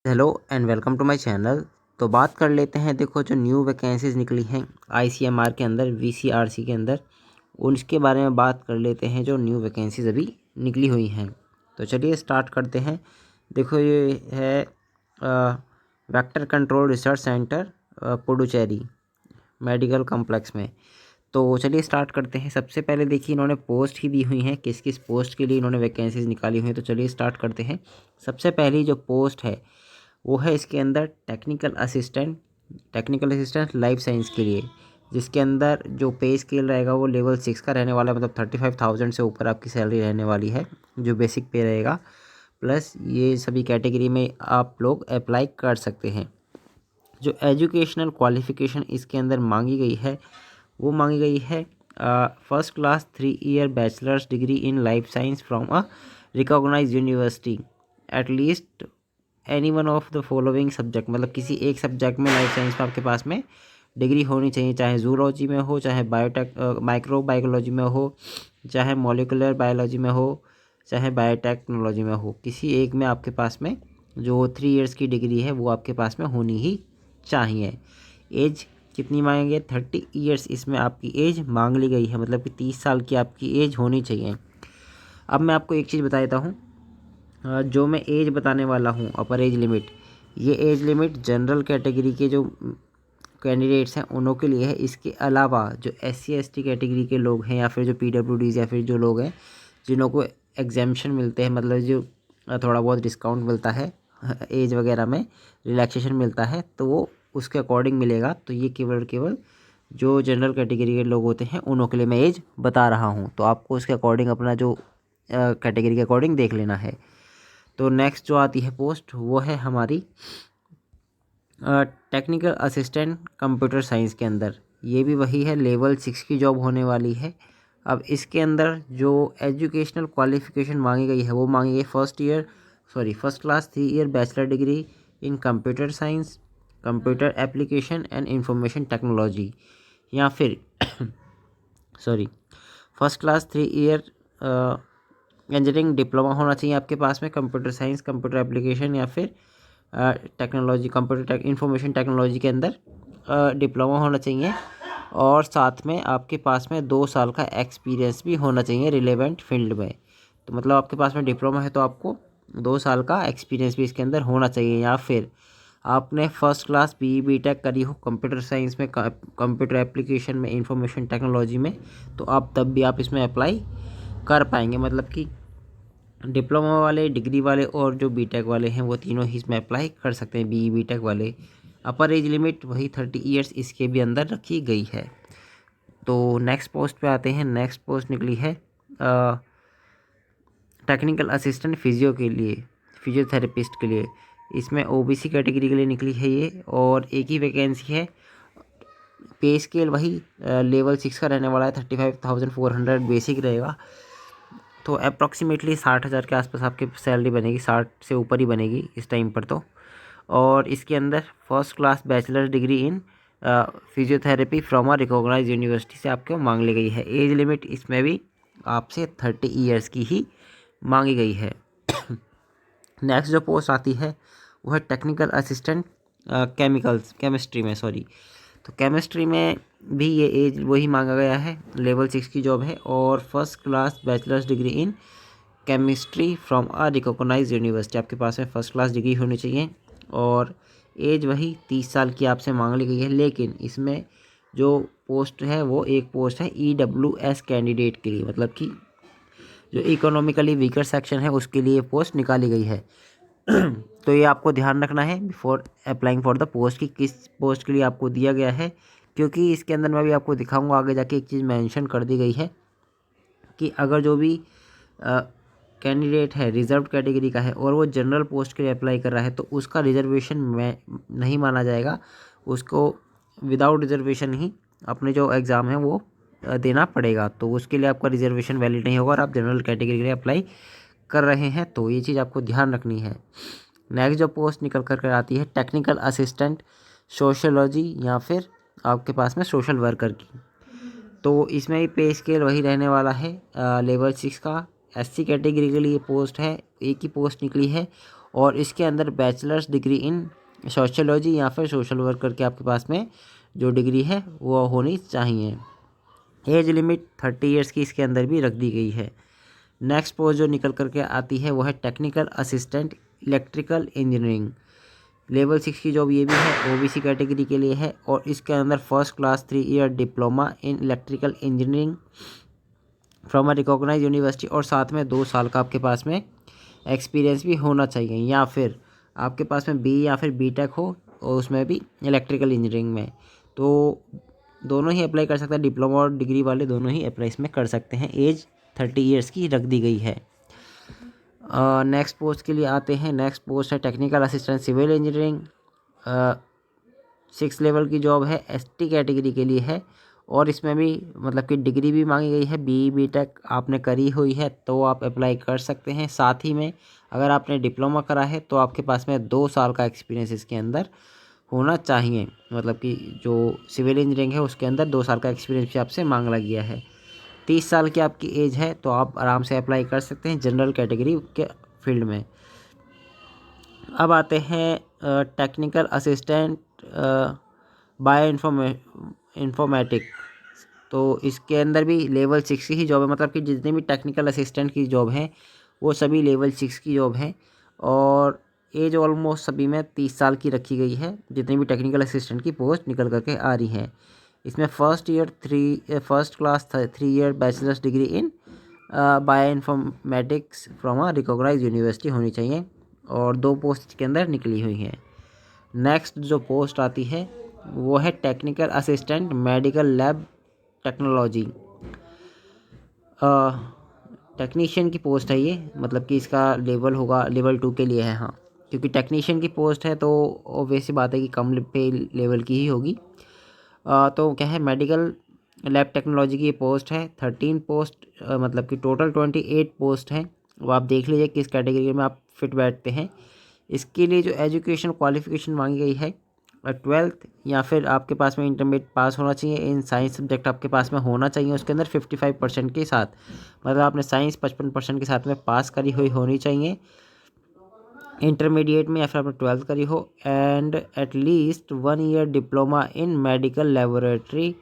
Hello and welcome to my channel. तो बात कर लेते हैं, देखो जो न्यू वैकेंसीज निकली हैं आईसीएमआर के अंदर, वीसीआरसी के अंदर, उनके बारे में बात कर लेते हैं जो न्यू वैकेंसीज अभी निकली हुई हैं। तो चलिए स्टार्ट करते हैं। देखो ये है vector control research centre, Puducherry medical complex में। तो चलिए स्टार्ट करते हैं। सबसे पहले देखिए इन्होंने पोस्ट ही दी हुई हैं, किस किस पोस्ट के लिए इन्होंने वैकेंसीज निकाली हुई हैं। तो चलिए स्टार्ट करते हैं। सबसे पहली जो पोस्ट है वो है इसके अंदर टेक्निकल असिस्टेंट लाइफ साइंस के लिए, जिसके अंदर जो पे स्केल रहेगा वो लेवल 6 का रहने वाला है। मतलब 35,000 से ऊपर आपकी सैलरी रहने वाली है, जो बेसिक पे रहेगा। प्लस ये सभी कैटेगरी में आप लोग अप्लाई कर सकते हैं। जो एजुकेशनल क्वालिफ़िकेशन इसके अंदर मांगी गई है वो मांगी गई है first class 3 year bachelors degree in life science from a recognised university at least any one of the following subject. मतलब किसी एक सब्जेक्ट में लाइफ साइंस में आपके पास में डिग्री होनी चाहिए, चाहे जूलॉजी में हो, चाहे माइक्रो बायोलॉजी में हो, चाहे मॉलिकुलर बायोलॉजी में हो, चाहे बायोटेक्नोलॉजी में हो। किसी एक में आपके पास में जो 3 ईयर्स की डिग्री है वो आपके पास में होनी ही चाहिए। एज कितनी मांगेंगे? 30 ईयर्स इसमें आपकी एज मांग ली गई है, मतलब कि 30 साल की आपकी एज होनी चाहिए। अब मैं आपको एक चीज़ बता देता हूँ, जो मैं एज बताने वाला हूँ, अपर एज लिमिट, ये एज लिमिट जनरल कैटेगरी के जो कैंडिडेट्स हैं उन्हों के लिए है। इसके अलावा जो SC ST कैटेगरी के लोग हैं, या फिर जो PWDs, या फिर जो लोग हैं जिन्हों को एग्जेम्पशन मिलते हैं, मतलब जो थोड़ा बहुत डिस्काउंट मिलता है एज वगैरह में, रिलैक्सेशन मिलता है, तो वो उसके अकॉर्डिंग मिलेगा। तो ये केवल केवल जो जनरल कैटेगरी के लोग होते हैं उन्हों के लिए मैं एज बता रहा हूँ। तो आपको उसके अकॉर्डिंग अपना जो कैटेगरी के अकॉर्डिंग देख लेना है। तो नेक्स्ट जो आती है पोस्ट वो है हमारी टेक्निकल असिस्टेंट कंप्यूटर साइंस के अंदर। ये भी वही है, लेवल 6 की जॉब होने वाली है। अब इसके अंदर जो एजुकेशनल क्वालिफिकेशन मांगी गई है वो मांगी गई first class 3 year bachelor degree in computer science, computer application and information technology, या फिर sorry first class 3 year engineering diploma होना चाहिए आपके पास में कंप्यूटर साइंस, कंप्यूटर एप्लीकेशन, या फिर टेक्नोलॉजी, इंफॉर्मेशन टेक्नोलॉजी के अंदर डिप्लोमा होना चाहिए। और साथ में आपके पास में 2 साल का एक्सपीरियंस भी होना चाहिए रिलेवेंट फील्ड में। तो मतलब आपके पास में डिप्लोमा है तो आपको 2 साल का एक्सपीरियंस भी इसके अंदर होना चाहिए। या फिर आपने फर्स्ट क्लास BE/BTech करी हो कंप्यूटर साइंस में, कंप्यूटर एप्लीकेशन में, इंफॉर्मेशन टेक्नोलॉजी में, तो आप तब भी आप इसमें अप्लाई कर पाएंगे। मतलब कि डिप्लोमा वाले, डिग्री वाले और जो बीटेक वाले हैं वो तीनों ही इसमें अप्लाई कर सकते हैं, BE/BTech वाले। अपर एज लिमिट वही 30 ईयर्स इसके भी अंदर रखी गई है। तो नेक्स्ट पोस्ट पे आते हैं। नेक्स्ट पोस्ट निकली है टेक्निकल असिस्टेंट फिजियो के लिए, फिजियोथेरेपिस्ट के लिए। इसमें OBC कैटेगरी के लिए निकली है ये, और एक ही वैकेंसी है। पे स्केल वही लेवल 6 का रहने वाला है, 35,400 बेसिक रहेगा। तो अप्रॉक्सीमेटली 60,000 के आसपास आपकी सैलरी बनेगी, 60 से ऊपर ही बनेगी इस टाइम पर तो। और इसके अंदर first class bachelor degree in physiotherapy from a recognise university से आपको मांग ली गई है। एज लिमिट इसमें भी आपसे 30 ईयर्स की ही मांगी गई है। नेक्स्ट जो पोस्ट आती है वो है टेक्निकल असिस्टेंट केमिस्ट्री में, तो केमिस्ट्री में भी ये एज वही मांगा गया है, लेवल 6 की जॉब है। और first class bachelors degree in chemistry from a recognise university, आपके पास में फर्स्ट क्लास डिग्री होनी चाहिए। और एज वही 30 साल की आपसे मांग ली गई है। लेकिन इसमें जो पोस्ट है वो एक पोस्ट है EWS कैंडिडेट के लिए, मतलब कि जो इकोनॉमिकली वीकर सेक्शन है उसके लिए पोस्ट निकाली गई है। तो ये आपको ध्यान रखना है before applying for the post की किस पोस्ट के लिए आपको दिया गया है, क्योंकि इसके अंदर मैं भी आपको दिखाऊंगा आगे जाके। एक चीज़ मेंशन कर दी गई है कि अगर जो भी कैंडिडेट है रिजर्व कैटेगरी का है और वो जनरल पोस्ट के लिए अप्लाई कर रहा है तो उसका रिजर्वेशन में नहीं माना जाएगा। उसको विदाउट रिजर्वेशन ही अपने जो एग्ज़ाम है वो देना पड़ेगा। तो उसके लिए आपका रिजर्वेशन वैलिड नहीं होगा और आप जनरल कैटेगरी के लिए अप्लाई कर रहे हैं, तो ये चीज़ आपको ध्यान रखनी है। नेक्स्ट जो पोस्ट निकल कर आती है टेक्निकल असिस्टेंट सोशियोलॉजी, या फिर आपके पास में सोशल वर्कर की। तो इसमें भी पे स्केल वही रहने वाला है, लेवल 6 का। SC कैटेगरी के लिए पोस्ट है, एक ही पोस्ट निकली है। और इसके अंदर बैचलर्स डिग्री इन सोशियोलॉजी या फिर सोशल वर्कर के आपके पास में जो डिग्री है वो होनी चाहिए। एज लिमिट 30 ईयर्स की इसके अंदर भी रख दी गई है। नेक्स्ट पोस्ट जो निकल करके आती है वो है technical assistant electrical engineering. Level 6 की जॉब ये भी है, ओबीसी कैटेगरी के लिए है और इसके अंदर first class 3 year diploma in electrical engineering from a recognise university और साथ में 2 साल का आपके पास में एक्सपीरियंस भी होना चाहिए, या फिर आपके पास में बी या फिर बीटेक हो और उसमें भी इलेक्ट्रिकल इंजीनियरिंग में, तो दोनों ही अप्लाई कर सकते हैं। डिप्लोमा और डिग्री वाले दोनों ही अप्लाई इसमें कर सकते हैं। एज 30 ईयर्स की रख दी गई है। नेक्स्ट पोस्ट के लिए आते हैं। नेक्स्ट पोस्ट है technical assistant civil engineering. 6 level की जॉब है, एसटी कैटेगरी के लिए है और इसमें भी मतलब कि डिग्री भी मांगी गई है। बीटेक आपने करी हुई है तो आप अप्लाई कर सकते हैं। साथ ही में अगर आपने डिप्लोमा करा है तो आपके पास में 2 साल का एक्सपीरियंस इसके अंदर होना चाहिए। मतलब कि जो सिविल इंजीनियरिंग है उसके अंदर 2 साल का एक्सपीरियंस भी आपसे मांगा गया है। 30 साल की आपकी एज है तो आप आराम से अप्लाई कर सकते हैं जनरल कैटेगरी के फील्ड में। अब आते हैं टेक्निकल असिस्टेंट बायो इन्फॉर्मेटिक्स। तो इसके अंदर भी लेवल 6 की ही जॉब है, मतलब कि जितनी भी टेक्निकल असिस्टेंट की जॉब है वो सभी लेवल 6 की जॉब है और एज ऑलमोस्ट सभी में 30 साल की रखी गई है। जितनी भी टेक्निकल असिस्टेंट की पोस्ट निकल करके आ रही है इसमें first class 3 year bachelors degree in bio informatics from a recognise university होनी चाहिए और 2 पोस्ट के अंदर निकली हुई हैं। नेक्स्ट जो पोस्ट आती है वो है technical assistant medical lab technology. Technician की पोस्ट है ये, मतलब कि इसका लेवल होगा लेवल 2 के लिए है। हाँ, क्योंकि टेक्नीशियन की पोस्ट है तो ऑब्वियस सी बात है कि कम पे लेवल की ही होगी। तो क्या है, मेडिकल लैब टेक्नोलॉजी की ये पोस्ट है। 13 पोस्ट मतलब कि टोटल 28 पोस्ट हैं। वो आप देख लीजिए किस कैटेगरी में आप फिट बैठते हैं। इसके लिए जो एजुकेशन क्वालिफिकेशन मांगी गई है 12th या फिर आपके पास में इंटरमीडिएट पास होना चाहिए। इन साइंस सब्जेक्ट आपके पास में होना चाहिए उसके अंदर 55% के साथ, मतलब आपने साइंस 55% के साथ में पास करी हुई होनी चाहिए इंटरमीडिएट में या फिर आपने 12th करी हो। And at least 1 year diploma in medical laboratory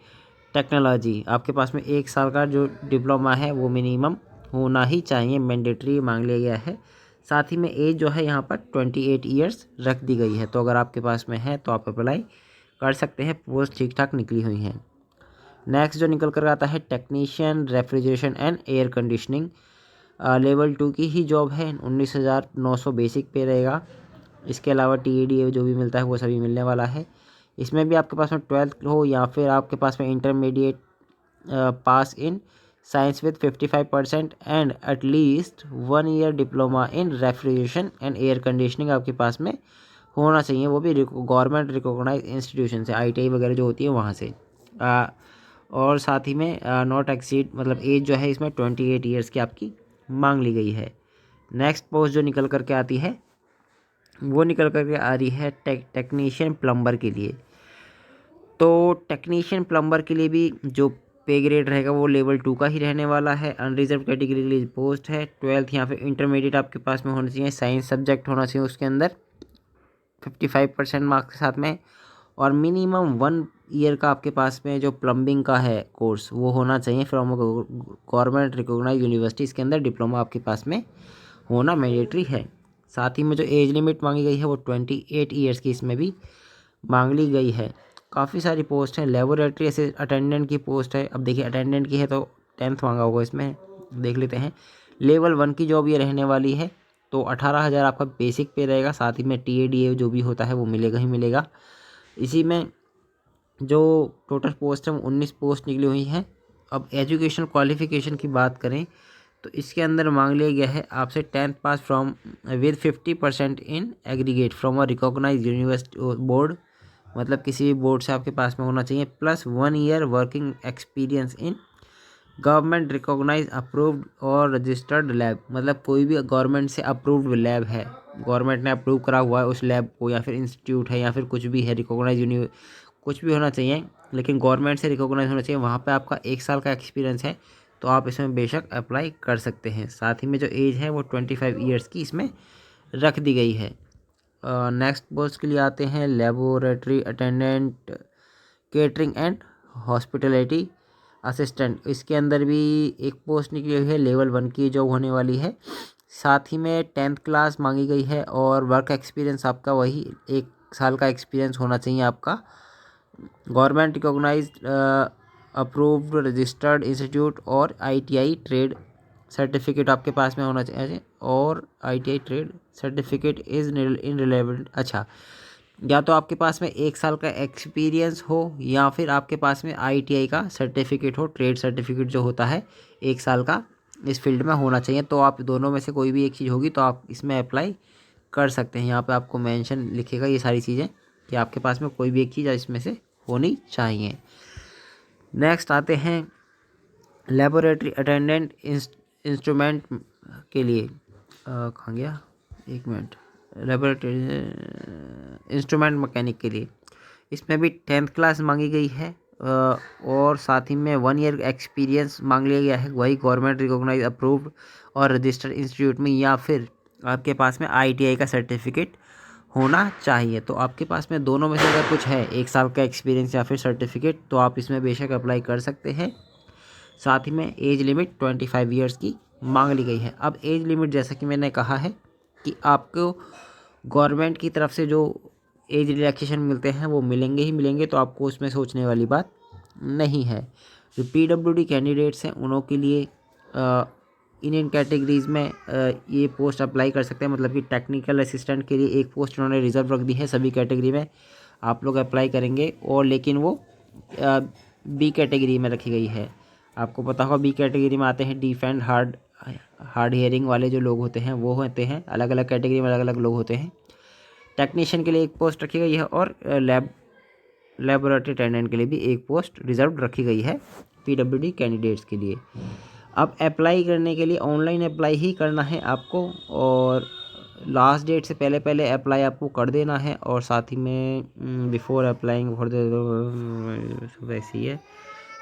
technology, आपके पास में 1 साल का जो डिप्लोमा है वो मिनिमम होना ही चाहिए, मैंडेटरी मांग लिया गया है। साथ ही में एज जो है यहाँ पर 28 ईयर्स रख दी गई है, तो अगर आपके पास में है तो आप अप्लाई कर सकते हैं। पोस्ट ठीक ठाक निकली हुई हैं। नेक्स्ट जो निकल कर आता है technician refrigeration and air conditioning. Level 2 की ही जॉब है। 19,900 बेसिक पे रहेगा। इसके अलावा TAD जो भी मिलता है वो सभी मिलने वाला है। इसमें भी आपके पास में 12th हो या फिर आपके पास में intermediate pass in science with 55% and at least 1 year diploma in refrigeration and air conditioning आपके पास में होना चाहिए, वो भी गवर्नमेंट रिकॉग्नाइज इंस्टीट्यूशन से, ITI वगैरह जो होती है वहाँ से। और साथ ही में नॉट एक्सीड, मतलब एज जो है इसमें 28 ईयर्स की आपकी मांग ली गई है। नेक्स्ट पोस्ट जो निकल करके आती है वो निकल करके आ रही है टेक्नीशियन प्लम्बर के लिए। तो टेक्नीशियन प्लम्बर के लिए भी जो पे ग्रेड रहेगा वो लेवल 2 का ही रहने वाला है। अनरिजर्व कैटेगरी के लिए पोस्ट है। 12th या फिर इंटरमीडिएट आपके पास में होना चाहिए। साइंस सब्जेक्ट होना चाहिए उसके अंदर 55% मार्क्स के साथ में और मिनिमम 1 ईयर का आपके पास में जो प्लम्बिंग का है कोर्स वो होना चाहिए फ्रॉम गवर्नमेंट रिकॉग्नाइज यूनिवर्सिटी। इसके अंदर डिप्लोमा आपके पास में होना मैंडेटरी है। साथ ही में जो एज लिमिट मांगी गई है वो 28 ईयर्स की इसमें भी मांग ली गई है। काफ़ी सारी पोस्ट हैं। लेबोरेटरी ऐसे अटेंडेंट की पोस्ट है। अब देखिए अटेंडेंट की है तो 10th मांगा होगा, इसमें देख लेते हैं। लेवल 1 की जॉब ये रहने वाली है, तो 18,000 आपका बेसिक पे रहेगा। साथ ही में TAD जो भी होता है वो मिलेगा ही मिलेगा। इसी में जो टोटल पोस्ट है वो 19 पोस्ट निकली हुई हैं। अब एजुकेशन क्वालिफिकेशन की बात करें तो इसके अंदर मांग लिया गया है आपसे 10th pass from with 50% in aggregate from a recognise university board, मतलब किसी भी बोर्ड से आपके पास में होना चाहिए, plus 1 year working experience in government recognise approved और रजिस्टर्ड लैब, मतलब कोई भी गवर्नमेंट से अप्रूव्ड लैब है, गवर्नमेंट ने अप्रूव करा हुआ है उस लैब को, या फिर इंस्टीट्यूट है या फिर कुछ भी है रिकॉग्नाइज कुछ भी होना चाहिए, लेकिन गवर्नमेंट से रिकॉग्नाइज होना चाहिए। वहाँ पे आपका 1 साल का एक्सपीरियंस है तो आप इसमें बेशक अप्लाई कर सकते हैं। साथ ही में जो एज है वो 25 ईयर्स की इसमें रख दी गई है। नेक्स्ट पोस्ट के लिए आते हैं laboratory attendant, catering and hospitality assistant. इसके अंदर भी एक पोस्ट निकली हुई है, लेवल 1 की जॉब होने वाली है। साथ ही में 10th क्लास मांगी गई है और वर्क एक्सपीरियंस आपका वही 1 साल का एक्सपीरियंस होना चाहिए आपका। Government recognise approved registered institute और ITI ट्रेड सर्टिफिकेट आपके पास में होना चाहिए, और ITI trade certificate is irrelevant. अच्छा, या तो आपके पास में 1 साल का एक्सपीरियंस हो या फिर आपके पास में ITI का सर्टिफिकेट हो, ट्रेड सर्टिफिकेट जो होता है 1 साल का, इस फील्ड में होना चाहिए। तो आप दोनों में से कोई भी एक चीज़ होगी तो आप इसमें अप्लाई कर सकते हैं। यहाँ पे आपको मेंशन लिखेगा ये सारी चीज़ें कि आपके पास में कोई भी एक चीज़ इसमें से होनी चाहिए। नेक्स्ट आते हैं लेबोरेटरी अटेंडेंट इंस्ट्रूमेंट के लिए। कहाँ गया, एक मिनट, लेबोरेटरी इंस्ट्रूमेंट मैकेनिक के लिए। इसमें भी 10th क्लास मांगी गई है और साथ ही में 1 ईयर एक्सपीरियंस मांग लिया गया है, वही गवर्नमेंट रिकॉग्नाइज अप्रूव्ड और रजिस्टर्ड इंस्टीट्यूट में, या फिर आपके पास में ITI का सर्टिफिकेट होना चाहिए। तो आपके पास में दोनों में से अगर कुछ है, 1 साल का एक्सपीरियंस या फिर सर्टिफिकेट, तो आप इसमें बेशक अप्लाई कर सकते हैं। साथ ही में एज लिमिट 25 ईयर्स की मांग ली गई है। अब एज लिमिट जैसा कि मैंने कहा है कि आपको गवर्नमेंट की तरफ से जो एज रिलैक्सेशन मिलते हैं वो मिलेंगे ही मिलेंगे, तो आपको उसमें सोचने वाली बात नहीं है। जो PWD कैंडिडेट्स हैं उनों के लिए इन कैटेगरीज़ में ये पोस्ट अप्लाई कर सकते हैं। मतलब कि टेक्निकल असिस्टेंट के लिए एक पोस्ट उन्होंने रिजर्व रख दी है, सभी कैटेगरी में आप लोग अप्लाई करेंगे, और लेकिन वो B कैटेगरी में रखी गई है। आपको पता होगा B कैटेगरी में आते हैं डीफ एंड हार्ड हियरिंग वाले जो लोग होते हैं वो होते हैं, अलग अलग कैटेगरी में अलग अलग लोग होते हैं। टेक्नीशियन के लिए एक पोस्ट रखी गई है और लेबोरेटरी अटेंडेंट के लिए भी एक पोस्ट रिजर्व रखी गई है PWD कैंडिडेट्स के लिए। अब अप्लाई करने के लिए ऑनलाइन अप्लाई ही करना है आपको, और लास्ट डेट से पहले पहले अप्लाई आपको कर देना है। और साथ ही में बिफोर अप्लाइंग फॉर द वैसे ही है,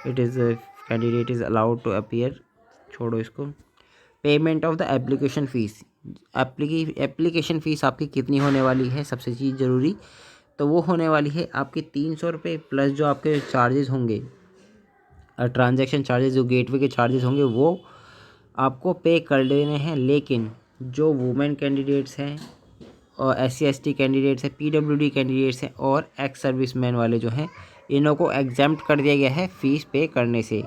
it is candidate is allowed to appear, छोड़ो इसको। Payment of the application fees, application fees आपकी कितनी होने वाली है, सबसे चीज़ ज़रूरी, तो वो होने वाली है आपकी 300 रुपये प्लस जो आपके चार्जेस होंगे, ट्रांजैक्शन चार्जेस, जो गेटवे के चार्जेस होंगे वो आपको पे कर देने हैं। लेकिन जो वुमेन कैंडिडेट्स हैं और SC/ST कैंडिडेट्स हैं, PWD कैंडिडेट्स हैं और एक्स सर्विसमैन वाले जो हैं, इन्हों को एग्जाम्प्ट कर दिया गया है फ़ीस पे करने से।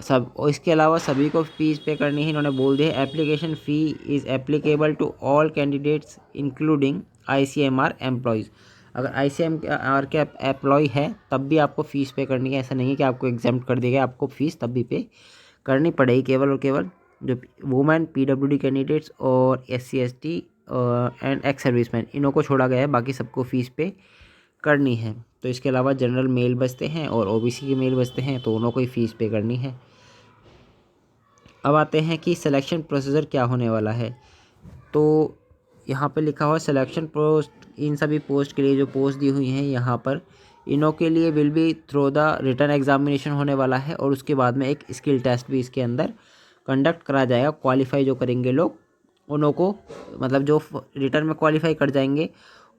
सब, और इसके अलावा सभी को फ़ीस पे करनी है। इन्होंने बोल दिया application fee is applicable to all candidates including ICMR employees. अगर ICMR के एम्प्लॉय है तब भी आपको फ़ीस पे करनी है, ऐसा नहीं है कि आपको एग्जाम्प्ट कर दिया गया, आपको फ़ीस तब भी पे करनी पड़ेगी। केवल और केवल जो वुमेन PWD कैंडिडेट्स और SC/ST एंड एक्स सर्विसमैन, इन्हों को छोड़ा गया है, बाकी सबको फ़ीस पे करनी है। तो इसके अलावा जनरल मेल बचते हैं और OBC के मेल बचते हैं, तो उन्हों को ही फ़ीस पे करनी है। अब आते हैं कि सिलेक्शन प्रोसीजर क्या होने वाला है। तो यहाँ पे लिखा हुआ है सिलेक्शन पोस्ट, इन सभी पोस्ट के लिए जो पोस्ट दी हुई हैं यहाँ पर, इनों के लिए will be through the written examination होने वाला है, और उसके बाद में एक स्किल टेस्ट भी इसके अंदर कंडक्ट करा जाएगा। क्वालिफाई जो करेंगे लोग उन्हों को, मतलब जो रिटर्न में क्वालिफाई कर जाएंगे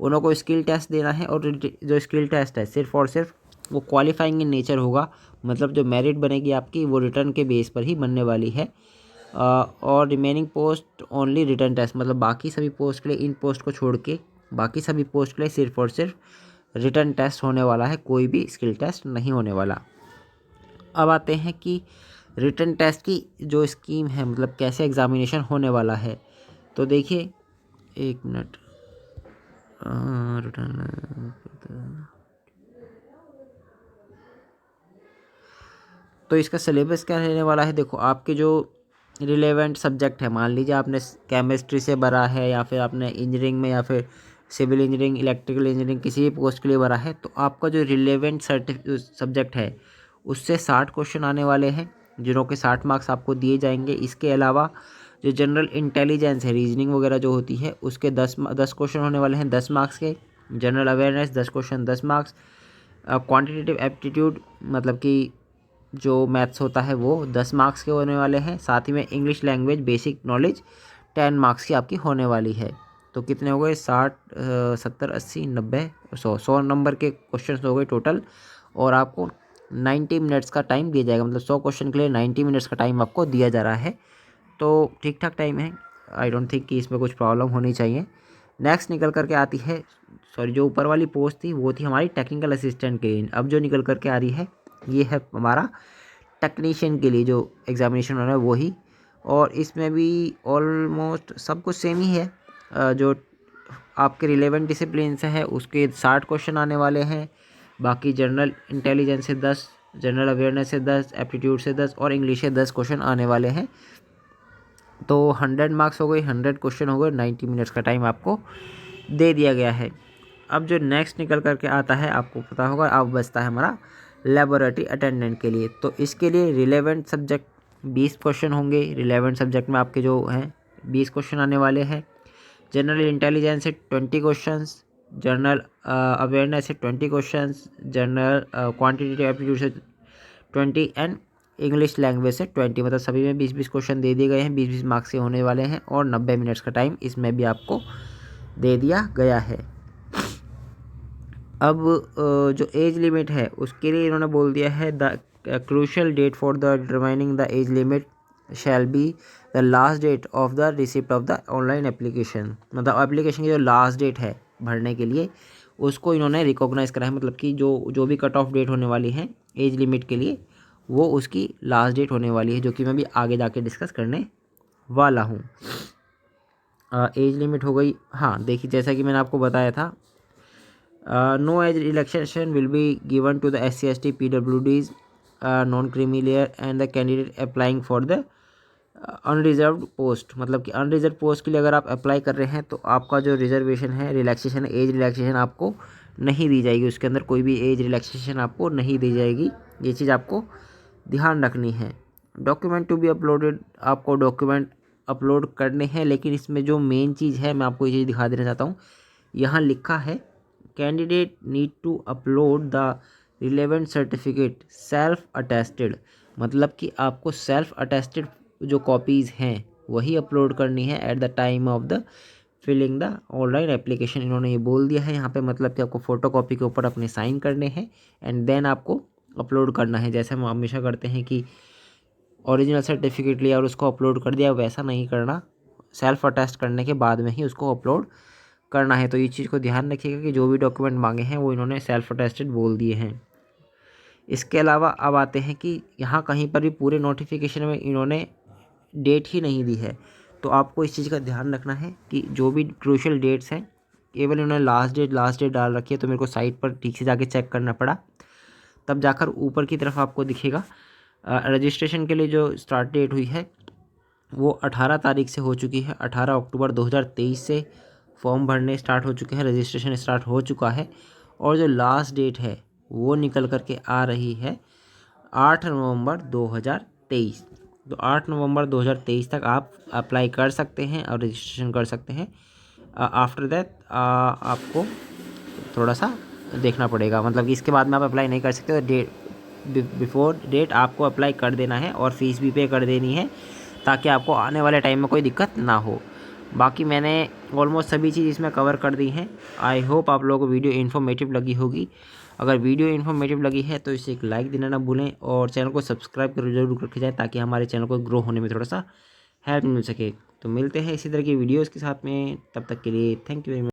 उन्हों को स्किल टेस्ट देना है, और जो स्किल टेस्ट है सिर्फ और सिर्फ वो क्वालिफाइंग इन नेचर होगा। मतलब जो मेरिट बनेगी आपकी वो रिटर्न के बेस पर ही बनने वाली है। और remaining post only written test, मतलब बाकी सभी पोस्ट के लिए, इन पोस्ट को छोड़ के बाकी सभी पोस्ट के लिए सिर्फ और सिर्फ रिटर्न टेस्ट होने वाला है, कोई भी स्किल टेस्ट नहीं होने वाला। अब आते हैं कि रिटर्न टेस्ट की जो स्कीम है, मतलब कैसे एग्जामिनेशन होने वाला है। तो देखिए, एक मिनट, रिटर्न, तो इसका सिलेबस क्या रहने वाला है। देखो, आपके जो रिलेवेंट सब्जेक्ट है, मान लीजिए आपने केमिस्ट्री से भरा है, या फिर आपने इंजीनियरिंग में, या फिर सिविल इंजीनियरिंग, इलेक्ट्रिकल इंजीनियरिंग, किसी भी पोस्ट के लिए भरा है, तो आपका जो रिलेवेंट सब्जेक्ट है उससे 60 क्वेश्चन आने वाले हैं, जिन्हों के 60 मार्क्स आपको दिए जाएंगे। इसके अलावा जो जनरल इंटेलिजेंस है, रीजनिंग वगैरह जो होती है, उसके 10 क्वेश्चन होने वाले हैं 10 मार्क्स के। General awareness 10 question 10 marks. Quantitative aptitude, मतलब कि जो मैथ्स होता है वो 10 मार्क्स के होने वाले हैं। साथ ही में English language basic knowledge 10 marks की आपकी होने वाली है। तो कितने हो गए 60 70 80 90 100 नंबर के क्वेश्चन हो गए टोटल। और आपको 90 मिनट्स का टाइम दिया जाएगा, मतलब 100 क्वेश्चन के लिए 90 मिनट्स का टाइम आपको दिया जा रहा है। तो ठीक ठाक टाइम है, आई डोंट थिंक कि इसमें कुछ प्रॉब्लम होनी चाहिए। नेक्स्ट निकल करके आती है, सॉरी जो ऊपर वाली पोस्ट थी वो थी हमारी टेक्निकल असिस्टेंट के लिए। अब जो निकल करके आ रही है ये है हमारा टेक्नीशियन के लिए जो एग्जामिनेशन हो रहा है वही। और इसमें भी ऑलमोस्ट सब कुछ सेम ही है। जो आपके रिलेवेंट डिसिप्लिन से है उसके 60 क्वेश्चन आने वाले हैं। बाकी जनरल इंटेलिजेंस से 10, जनरल अवेयरनेस से 10, एप्टीट्यूड से 10 और इंग्लिश से 10 क्वेश्चन आने वाले हैं। तो 100 मार्क्स हो गए, 100 क्वेश्चन हो गए, 90 मिनट्स का टाइम आपको दे दिया गया है। अब जो नेक्स्ट निकल करके आता है आपको पता होगा, अब बचता है हमारा लेबोरेटरी अटेंडेंट के लिए। तो इसके लिए रिलेवेंट सब्जेक्ट 20 क्वेश्चन होंगे। रिलेवेंट सब्जेक्ट में आपके जो हैं 20 क्वेश्चन आने वाले हैं। जनरल इंटेलिजेंस से 20 क्वेश्चंस, जनरल अवेयरनेस से 20 क्वेश्चंस, जनरल क्वांटिटेटिव एप्टीट्यूड से 20 एंड इंग्लिश लैंग्वेज से 20, मतलब सभी में 20-20 क्वेश्चन दे दिए गए हैं। 20-20 मार्क्स के होने वाले हैं और 90 मिनट्स का टाइम इसमें भी आपको दे दिया गया है। अब जो एज लिमिट है उसके लिए इन्होंने बोल दिया है the crucial date for the determining the age limit shall be the last date of the receipt of the online application. मतलब एप्लीकेशन की जो लास्ट डेट है भरने के लिए उसको इन्होंने रिकॉग्नाइज़ करा है, मतलब कि जो भी कट ऑफ डेट होने वाली है एज लिमिट के लिए वो उसकी लास्ट डेट होने वाली है, जो कि मैं भी आगे जाके डिस्कस करने वाला हूँ। एज लिमिट हो गई। हाँ देखिए, जैसा कि मैंने आपको बताया था, no age relaxation will be given to the SC ST PWDs non creamy layer and the candidate applying for the unreserved post. मतलब कि अनरिजर्व पोस्ट के लिए अगर आप अप्लाई कर रहे हैं तो आपका जो रिजर्वेशन है, रिलैक्सेशन, एज रिलैक्सेशन आपको नहीं दी जाएगी। उसके अंदर कोई भी एज रिलैक्सेशन आपको नहीं दी जाएगी। ये चीज़ आपको ध्यान रखनी है। डॉक्यूमेंट टू बी अपलोडेड, आपको डॉक्यूमेंट अपलोड करने हैं, लेकिन इसमें जो मेन चीज़ है मैं आपको ये चीज़ दिखा देना चाहता हूँ। यहाँ लिखा है candidate need to upload the relevant certificate self attested. मतलब कि आपको सेल्फ अटेस्टेड जो कॉपीज़ हैं वही अपलोड करनी है at the time of the filling the online application. इन्होंने ये बोल दिया है यहाँ पे, मतलब कि आपको फ़ोटो कॉपी के ऊपर अपने साइन करने हैं एंड देन आपको अपलोड करना है। जैसे हम हमेशा करते हैं कि ओरिजिनल सर्टिफिकेट लिया और उसको अपलोड कर दिया, वैसा नहीं करना। सेल्फ अटेस्ट करने के बाद में ही उसको अपलोड करना है। तो ये चीज़ को ध्यान रखिएगा कि जो भी डॉक्यूमेंट मांगे हैं वो इन्होंने सेल्फ अटेस्टेड बोल दिए हैं। इसके अलावा अब आते हैं कि यहाँ कहीं पर भी पूरे नोटिफिकेशन में इन्होंने डेट ही नहीं दी है। तो आपको इस चीज़ का ध्यान रखना है कि जो भी क्रूशियल डेट्स हैं केवल इन्होंने लास्ट डेट डाल रखी है। तो मेरे को साइट पर ठीक से जाके चेक करना पड़ा, तब जाकर ऊपर की तरफ आपको दिखेगा। रजिस्ट्रेशन के लिए जो स्टार्ट डेट हुई है वो 18 तारीख से हो चुकी है। 18 अक्टूबर 2023 से फॉर्म भरने स्टार्ट हो चुके हैं, रजिस्ट्रेशन स्टार्ट हो चुका है। और जो लास्ट डेट है वो निकल करके आ रही है 8 नवंबर 2023। तो 8 नवंबर 2023 तक आप अप्लाई कर सकते हैं और रजिस्ट्रेशन कर सकते हैं। आफ्टर दैट आपको थोड़ा सा देखना पड़ेगा, मतलब कि इसके बाद में आप अप्लाई नहीं कर सकते। तो बिफोर डेट आपको अप्लाई कर देना है और फीस भी पे कर देनी है, ताकि आपको आने वाले टाइम में कोई दिक्कत ना हो। बाकी मैंने ऑलमोस्ट सभी चीज़ इसमें कवर कर दी हैं। आई होप आप लोगों को वीडियो इन्फॉर्मेटिव लगी होगी। अगर वीडियो इन्फॉर्मेटिव लगी है तो इसे एक लाइक देना ना भूलें और चैनल को सब्सक्राइब कर जरूर करके जाएँ, ताकि हमारे चैनल को ग्रो होने में थोड़ा सा हेल्प मिल सके। तो मिलते हैं इसी तरह की वीडियोज़ के साथ में, तब तक के लिए थैंक यू वेरी मच।